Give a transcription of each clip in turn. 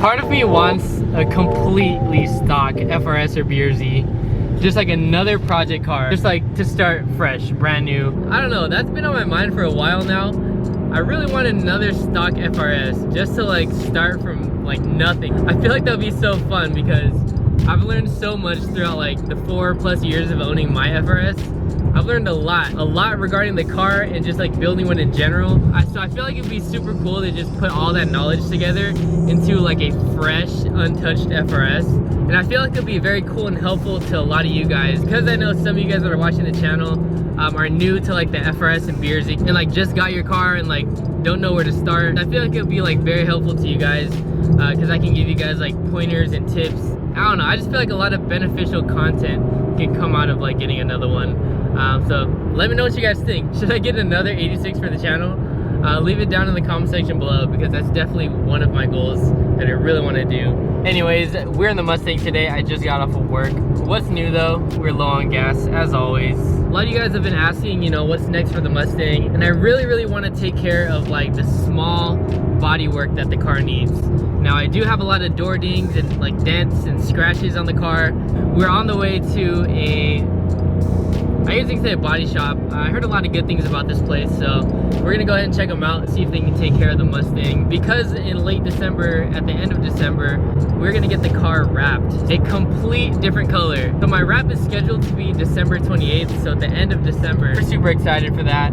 Part of me wants a completely stock FRS or BRZ, just like another project car, just like to start fresh, brand new. I don't know, that's been on my mind for a while now. I really want another stock FRS just to like start from like nothing. I feel like that would be so fun because I've learned so much throughout like the 4+ years of owning my FRS. I've learned a lot regarding the car and just like building one in general. So I feel like it'd be super cool to just put all that knowledge together into like a fresh, untouched FRS. And I feel like it'd be very cool and helpful to a lot of you guys, because I know some of you guys that are watching the channel are new to like the FRS and BRZ and like just got your car and like don't know where to start. I feel like it'd be like very helpful to you guys because I can give you guys like pointers and tips. I don't know, I just feel like a lot of beneficial content can come out of like getting another one. So let me know what you guys think. Should I get another 86 for the channel? Leave it down in the comment section below because that's definitely one of my goals that I really want to do. Anyways, we're in the Mustang today. I just got off of work. What's new though? We're low on gas as always. A lot of you guys have been asking, you know, what's next for the Mustang, and I really want to take care of like the small body work that the car needs. Now I do have a lot of door dings and like dents and scratches on the car. We're on the way to I usually say a body shop. I heard a lot of good things about this place, so we're gonna go ahead and check them out and see if they can take care of the Mustang, because in late December, at the end of December, we're gonna get the car wrapped a complete different color. So my wrap is scheduled to be December 28th, so at the end of December. We're super excited for that.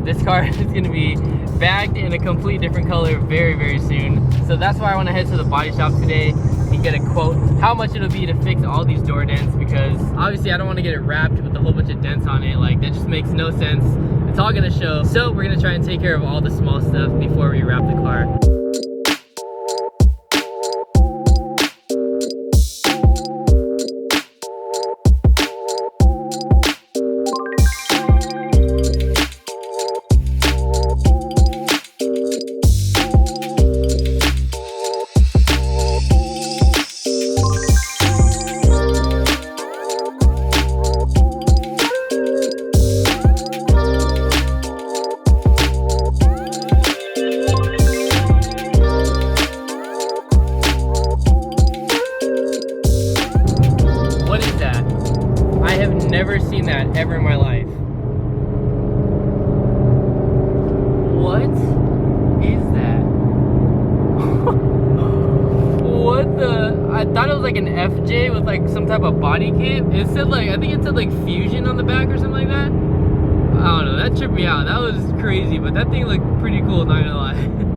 This car is gonna be bagged in a complete different color very soon. So that's why I want to head to the body shop today and get a quote how much it'll be to fix all these door dents, because obviously I don't want to get it wrapped with a whole bunch of dents on it. Like, that just makes no sense. It's all gonna show. So we're gonna try and take care of all the small stuff before we wrap the car. Never seen that ever in my life. What is that? What the? I thought it was like an FJ with like some type of body kit. It said like, I think it said like Fusion on the back or something like that. I don't know, that tripped me out. That was crazy, but that thing looked pretty cool, not gonna lie.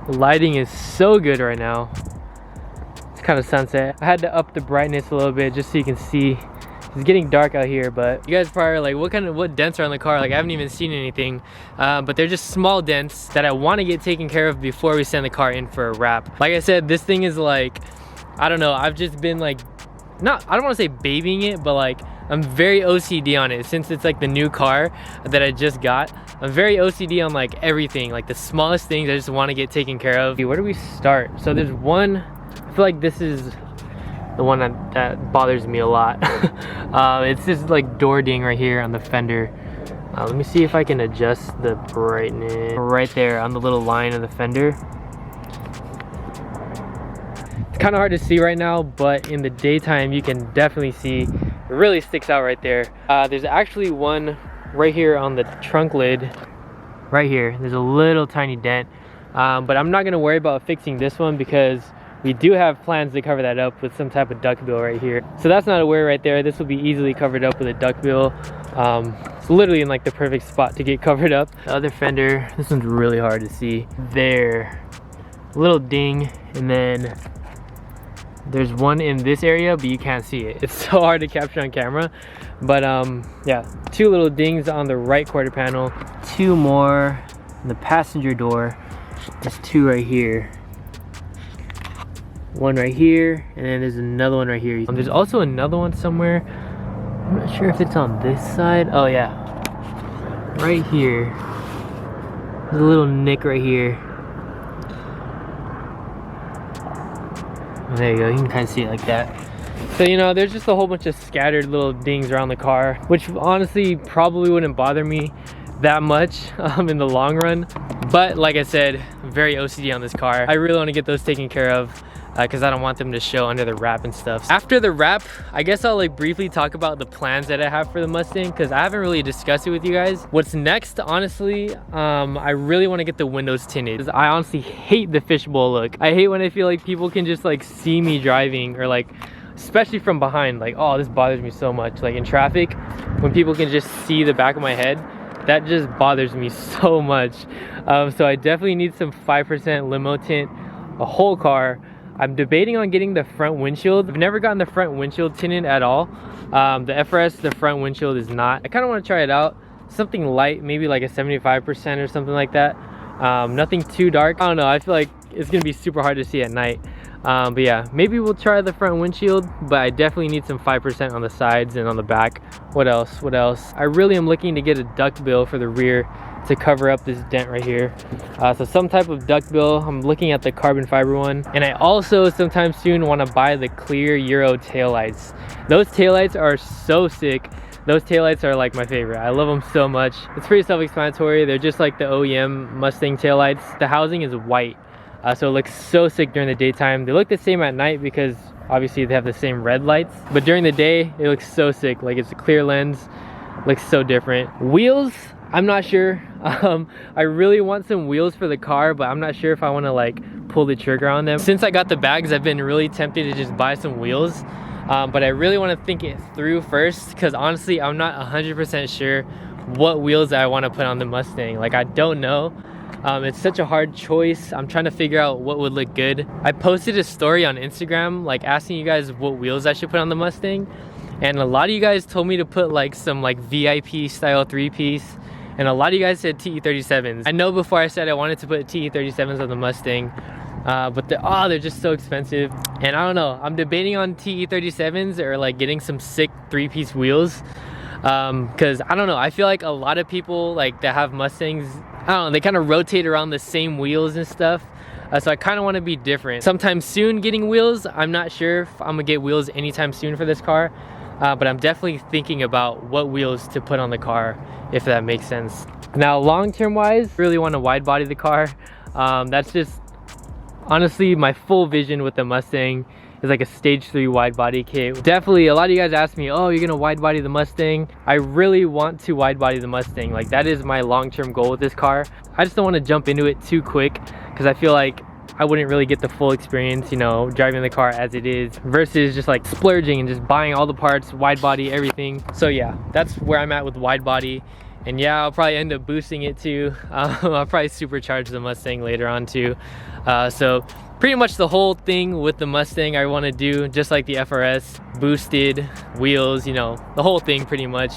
The lighting is so good right now. It's kind of sunset. I had to up the brightness a little bit just so you can see. It's getting dark out here, but you guys probably are like, what dents are on the car? Like, I haven't even seen anything, but they're just small dents that I want to get taken care of before we send the car in for a wrap. Like I said, this thing is like, I don't know, I've just been like, I don't want to say babying it, but like, I'm very OCD on it since it's like the new car that I just got. I'm very OCD on like everything, like the smallest things I just want to get taken care of. Where do we start? So there's one, I feel like this is the one that bothers me a lot. It's this like door ding right here on the fender. Let me see if I can adjust the brightness right there on the little line of the fender. It's kind of hard to see right now, but in the daytime you can definitely see it really sticks out right there. There's actually one right here on the trunk lid right here. There's a little tiny dent, but I'm not going to worry about fixing this one because we do have plans to cover that up with some type of duckbill right here. So that's not a worry right there. This will be easily covered up with a duckbill. It's literally in like the perfect spot to get covered up. The other fender, this one's really hard to see. There, a little ding, and then there's one in this area, but you can't see it. It's so hard to capture on camera. But yeah, two little dings on the right quarter panel, two more in the passenger door. There's two right here. One right here, and then there's another one right here. There's also another one somewhere. I'm not sure if it's on this side. Oh yeah, right here. There's a little nick right here. There you go, you can kind of see it like that. So, you know, there's just a whole bunch of scattered little dings around the car, which honestly probably wouldn't bother me that much in the long run. But like I said, very OCD on this car. I really want to get those taken care of because I don't want them to show under the wrap and stuff. After the wrap, I guess I'll like briefly talk about the plans that I have for the Mustang because I haven't really discussed it with you guys. What's next, honestly, I really want to get the windows tinted. I honestly hate the fishbowl look. I hate when I feel like people can just like see me driving, or like, especially from behind, like, oh, this bothers me so much. Like in traffic, when people can just see the back of my head, that just bothers me so much. So I definitely need some 5% limo tint, a whole car. I'm debating on getting the front windshield. I've never gotten the front windshield tinted at all. The FRS, the front windshield is not. I kind of want to try it out. Something light, maybe like a 75% or something like that. Nothing too dark. I don't know, I feel like it's gonna be super hard to see at night. But yeah, maybe we'll try the front windshield, but I definitely need some 5% on the sides and on the back. What else? What else? I really am looking to get a duckbill for the rear to cover up this dent right here. So some type of duckbill. I'm looking at the carbon fiber one. And I also sometime soon want to buy the clear Euro taillights. Those taillights are so sick. Those taillights are like my favorite. I love them so much. It's pretty self-explanatory. They're just like the OEM Mustang taillights. The housing is white. So it looks so sick during the daytime. They look the same at night because obviously they have the same red lights. But during the day, it looks so sick. Like it's a clear lens. Looks so different. Wheels, I'm not sure. I really want some wheels for the car, but I'm not sure if I want to like pull the trigger on them. Since I got the bags, I've been really tempted to just buy some wheels. But I really want to think it through first because honestly, I'm not 100% sure what wheels I want to put on the Mustang. Like I don't know. It's such a hard choice. I'm trying to figure out what would look good. I posted a story on Instagram like asking you guys what wheels I should put on the Mustang, and a lot of you guys told me to put like some like VIP style 3-piece, and a lot of you guys said TE37s. I know before I said I wanted to put TE37s on the Mustang, but they're just so expensive, and I don't know. I'm debating on TE37s or like getting some sick 3-piece wheels. Because I don't know, I feel like a lot of people like that have Mustangs, I don't know, they kind of rotate around the same wheels and stuff. So I kind of want to be different. Sometime soon getting wheels. I'm not sure if I'm gonna get wheels anytime soon for this car, but I'm definitely thinking about what wheels to put on the car, if that makes sense. Now long-term wise, really want to wide body the car. That's just honestly my full vision with the Mustang. Is like a stage 3 wide body kit. Definitely a lot of you guys ask me, oh, you're gonna wide body the Mustang. I really want to wide body the Mustang. Like that is my long-term goal with this car. I just don't want to jump into it too quick because I feel like I wouldn't really get the full experience, you know, driving the car as it is versus just like splurging and just buying all the parts, wide body, everything. So yeah, that's where I'm at with wide body. And yeah, I'll probably end up boosting it too. I'll probably supercharge the Mustang later on too. So pretty much the whole thing with the Mustang I want to do, just like the FRS, boosted wheels, you know, the whole thing pretty much.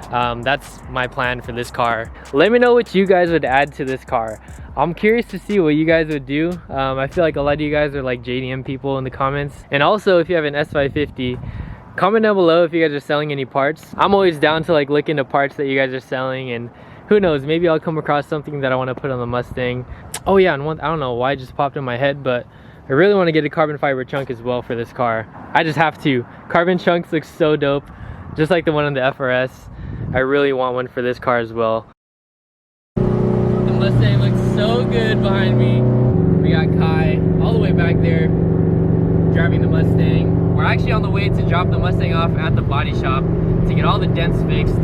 That's my plan for this car. Let me know what you guys would add to this car. I'm curious to see what you guys would do. I feel like a lot of you guys are like JDM people in the comments. And also if you have an S550, comment down below if you guys are selling any parts. I'm always down to like look into parts that you guys are selling, and who knows, maybe I'll come across something that I want to put on the Mustang. Oh yeah, and I don't know why it just popped in my head, but I really want to get a carbon fiber trunk as well for this car. I just have to. Carbon trunks look so dope, just like the one on the FRS. I really want one for this car as well. The Mustang looks so good behind me. We got Kai all the way back there driving the Mustang. We're actually on the way to drop the Mustang off at the body shop to get all the dents fixed.